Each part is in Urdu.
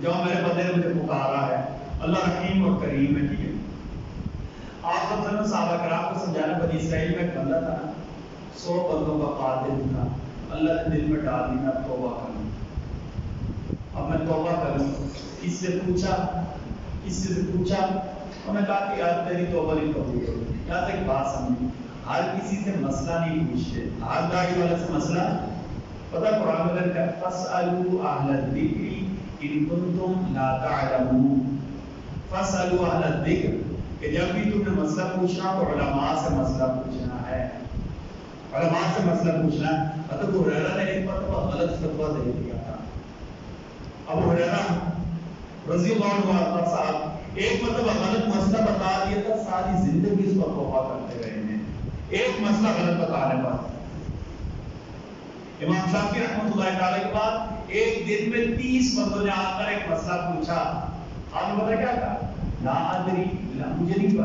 جب میرے بندے نے مجھے پکارا ہے، اللہ رحیم اور کریم ہے. ٹھیک ہے، آپ سب صحابہ کرام کو سمجھانا. بنی اسرائیل میں ایک بندہ تھا نا، 100 بندوں کا قاتل تھا. اللہ نے دل میں ڈال دی میں توبہ کروں. اب میں توبہ کروں. کس سے پوچھا، انہوں نے کہا کہ یار تیری توبہ نہیں قبول ہوگی. یہاں سے ایک بات سمجھو، ہر کسی سے مسئلہ نہیں پوچھتے. ہر داڑھی والے سے مسئلہ پتہ قرآن میں کہتا ہے فَاسْأَلُوا أَهْلَ الذِّكْرِ إِن كُنتُمْ لَا تَعْلَمُونَ. فَاسْأَلُوا أَهْلَ الذِّكْرِ کہ جب بھی تم نے مسئلہ پوچھنا تو علماء سے مسئلہ پوچھنا ہے. علماء سے مسئلہ پوچھنا ہے. ابو ہریرہ نے ایک مرتبہ غلط فتویٰ دے دیا تھا. ابو ہریرہ رضی اللہ عنہ صاحب ایک مرتبہ غلط مسئلہ بتا دیا تھا، ساری زندگی اس پر توبہ کرتے رہے ہیں ایک مسئلہ غلط بتانے پر. امام شافعی رحمۃ اللہ تعالی کے بعد ایک دن میں 30 بندوں نے آ کر ایک مسئلہ پوچھا. آپ نے پتا کیا کہا؟ لا ادری، مجھے نہیں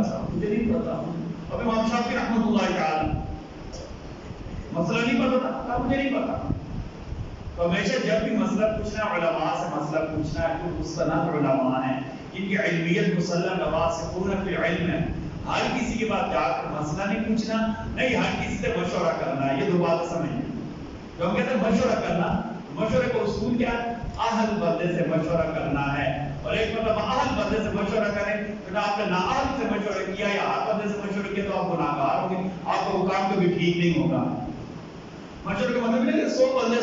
پتا. اب امام شافعی رحمۃ اللہ تعالی مسئلہ نہیں پتا، مجھے نہیں پتا. تو ہمیشہ جب بھی مسئلہ پوچھنا ہے علماء سے مسئلہ پوچھنا ہے. تو مستند علماء ہیں، ان کی علمیت مسلم راسخون فی العلم ہے. ہر کسی کے بعد جا کر مسئلہ نہیں پوچھنا، نہیں ہر کسی سے مشورہ کرنا ہے. یہ دو باتیں سمجھیں. جو ہم کہتے ہیں مشورہ کرنا، مشورے کا اصول کیا ہے؟ اہل بندے سے مشورہ کرنا ہے. اور ایک مطلب اہل بندے سے مشورہ کریں. اگر آپ نے نااہل سے مشورہ کیا یا اہل بندے سے مشورہ کیا تو آپ گناہگار ہوں گے، آپ کا وہ کام کبھی ٹھیک نہیں ہوگا. مشورے کا مطلب نہیں کہ 100 بندے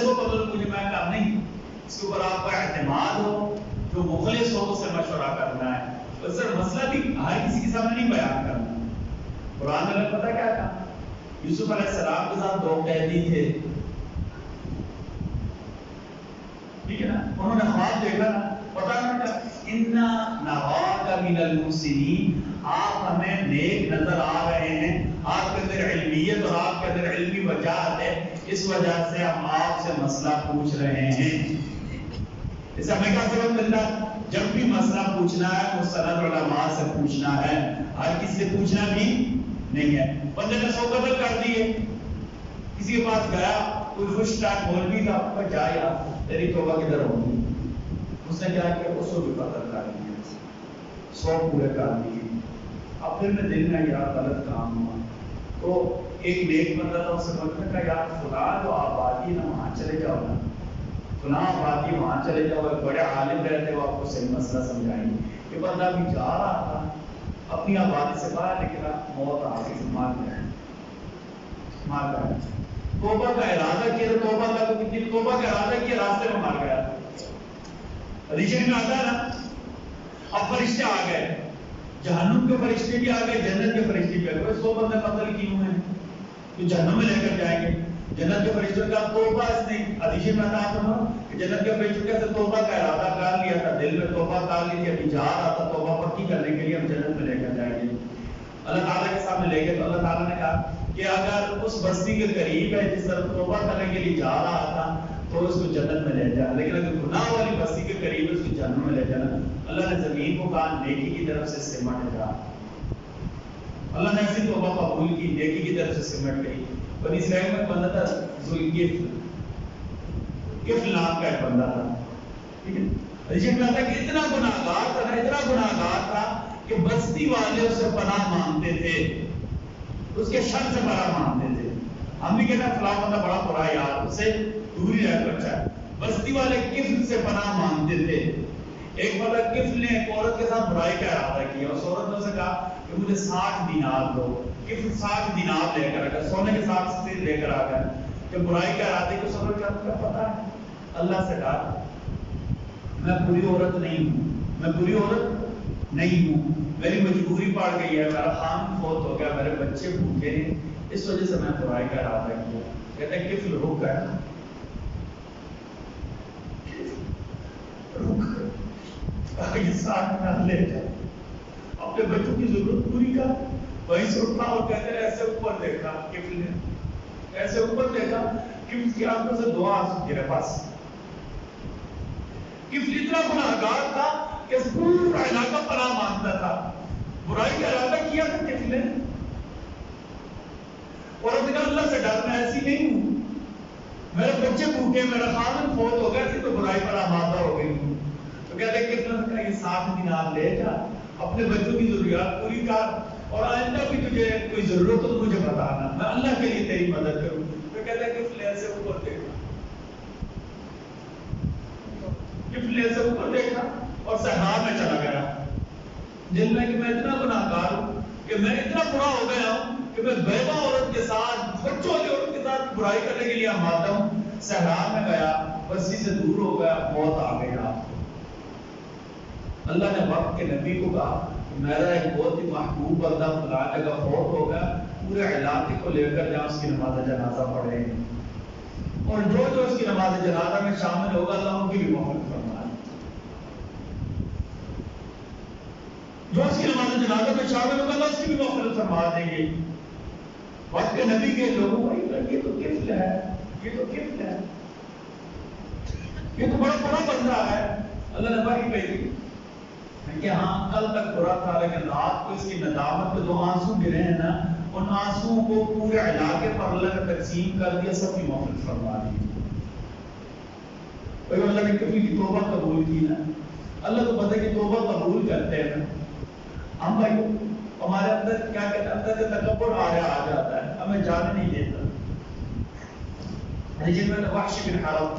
مجھے میں کام نہیں. اس کے اوپر آپ کا اعتماد ہو، جو مخلص ہو اس سے مشورہ کرنا ہے. تو سر مسئلہ بھی ہر کسی کے سامنے نہیں بیان کرنا. قرآن میں پتہ کیا تھا؟ یوسف علیہ السلام کے ساتھ 2 قیدی تھے. ٹھیک ہے نا، انہوں نے خواب دیکھا نا، پتا نا کیا اِنَّا نَرَاكَ مِنَ الْمُحْسِنِينَ، آپ ہمیں نیک نظر آ رہے ہیں. آپ کے اندر علمیت اور آپ کے اندر علمی وجاہت ہے، اس وجہ سے ہم آپ سے مسئلہ پوچھ رہے ہیں. اس سے ہمیں کیا سبب ملتا ہے؟ جب بھی مسئلہ پوچھنا ہے مستند علماء سے پوچھنا ہے، ہر کسی سے پوچھنا بھی نہیں ہے. بندے نے 100 قتل کر دیے، کسی کے پاس گیا، کوئی خوش ٹائم مولوی تھا، پر جا یار تیری توبہ کدھر ہوگی. اس نے کیا کیا؟ اس کو بھی قتل کر دیا، 100 پورے کر دیے. اب پھر میں دل میں یار غلط کام ہوا. تو ایک نیک بندہ تھا، اس سے بولنے کا یار فلاں جو آبادی نا وہاں چلے جاؤ نا، فلاں آبادی وہاں چلے جاؤ، ایک بڑے عالم رہتے وہ آپ کو صحیح مسئلہ سمجھائیں گے. یہ بندہ بھی جا رہا تھا، اپنی آبادی سے باہر نکلا، موت آ گئی، مار گیا. توبہ کا ارادہ کیا، توبہ کا ارادہ کیا، راستے میں مار گیا. حدیث میں آتا ہے نا، اب فرشتے آ گئے، جہنم کے فرشتے بھی آ گئے، جنت کے فرشتے بھی آ گئے. 100 بندے قتل کیے ہوئے ہیں تو جہنم میں لے کر جائیں گے. جنت کے فرشتوں کا توبہ اس نے حدیث میں آتا ہے کہ جنت کے فرشتوں کے توبہ کا ارادہ کر لیا تھا، دل میں توبہ کر لی تھی، ابھی جا رہا تھا توبہ پکی کرنے کے لیے ہم جنت میں لے کر جائیں گے. اللہ تعالیٰ کے سامنے لے گئے تو اللہ تعالیٰ نے کہا کہ اگر اس بستی کے قریب ہے جس طرف توبہ کرنے کے لیے جا رہا تھا تو اس کو جنت میں لے جانا، لیکن اگر گناہ والی بستی کے قریب ہے اس کو جہنم میں لے جانا. اللہ نے زمین کو کہا نیکی کی طرف سے سمٹ جا. اللہ نے ایسی توبہ قبول کی، نیکی کی طرف سے سمٹ گئی. بنی اسرائیل میں بندہ تھا ذوالکفل نام کا ایک بندہ تھا. ٹھیک ہے، حدیث میں آتا ہے کہ اتنا گناہگار تھا کہ بستی والے اس سے پناہ مانگتے تھے، اس کے شر سے پناہ مانگتے تھے. ہم بھی کہتے ہیں فلاں بندہ بڑا برا ہے یار، اس سے دور ہی رہ کر اچھا ہے. بستی والے کفل سے پناہ مانگتے تھے. ایک بندہ کفل نے ایک عورت کے ساتھ برائی کا ارادہ کیا، اس عورت نے اسے کہا کہ مجھے 60 دینار دو. کفل 60 دینار لے کر آ گیا، سونے کے ساتھ سے لے کر آ گیا کہ برائی کے ارادے کو سمجھ کیا پتا ہے اللہ سے ڈر، میں بری عورت نہیں ہوں، میری مجبوری پڑ گئی ہے، میرا خان فوت ہو گیا، میرے بچے بھوکے ہیں، اس وجہ سے میں برائی کا ارادہ کیا. کہتے ہیں کفل رک گیا، یہ 60 دینار لے جا، اپنے بچوں کی ضرورت پوری کر. وہیں سے اٹھا اور کہتے ہیں ایسے اوپر دیکھا، کفل نے ایسے اوپر دیکھا کہ اس کی آنکھوں سے 2 آنسو گرے. بس کفل اتنا گناہگار تھا کہ پورا علاقہ پناہ مانگتا تھا. برائی کا ارادہ کیا تھا کفل نے، اور اس نے کہا اللہ سے ڈر، میں ایسی نہیں ہوں، میرے بچے بھوکے، میرا خاوند فوت ہو گیا تھی تو برائی پر آمادہ ہو گئی ہوں. تو کہتے 60 دینار لے جا، اپنے بچوں کی ضروریات پوری کر، اور آئندہ بھی تجھے کوئی ضرورت ہو تو مجھے بتانا، میں اللہ کے لیے تیری مدد کروں۔ تو کہتا ہے گفٹ لے سے اوپر دیکھا، گفٹ لے سے اوپر دیکھا اور صحرا میں چلا گیا، جن میں کہ میں اتنا گناہگار ہوں کہ میں اتنا برا ہو گیا ہوں کہ میں بیوہ عورت کے ساتھ، بچوں والی عورت کے ساتھ برائی کرنے کے لیے آمادہ ہوں۔ صحرا میں گیا، بستی سے دور ہو گیا، موت آ گئی آپ کو۔ اللہ نے وقت کے نبی کو کہا میرا ایک بہت ہی محبوب بندہ فلاں جگہ فوت ہو گیا، پورے علاقے کو لے کر جہاں اس کی نماز جنازہ پڑھیں گے، اور جو جو اس کی نماز جنازہ میں شامل ہوگا اللہ ان کی بھی مغفرت فرمائے، جو اس کی نماز جنازہ میں شامل ہوگا اللہ اس کی بھی مغفرت فرما دیں گے۔ وقت کے نبی کے لوگوں کو یہ تو کفل ہے، یہ تو کفل ہے، یہ تو بڑا بڑا بندہ ہے۔ اللہ نے وحی بھیجی کہ ہاں کل تک برا تھا، لیکن رات کو اس کی ندامت کے 2 آنسو گرے ہیں نا، ان آنسوؤں کو پورے علاقے پر اللہ نے تقسیم کر دیا، سب کی مغفرت فرما دی۔ اور اللہ نے کبھی کی توبہ قبول کی نا، اللہ تو پتہ کہ توبہ قبول کرتے ہیں نا۔ ہم بھائی ہمارے اندر کیا کہتے ہیں، اندر سے تکبر آ جاتا ہے، ہمیں جانے نہیں دیتا۔ جن میں وحش بن حرب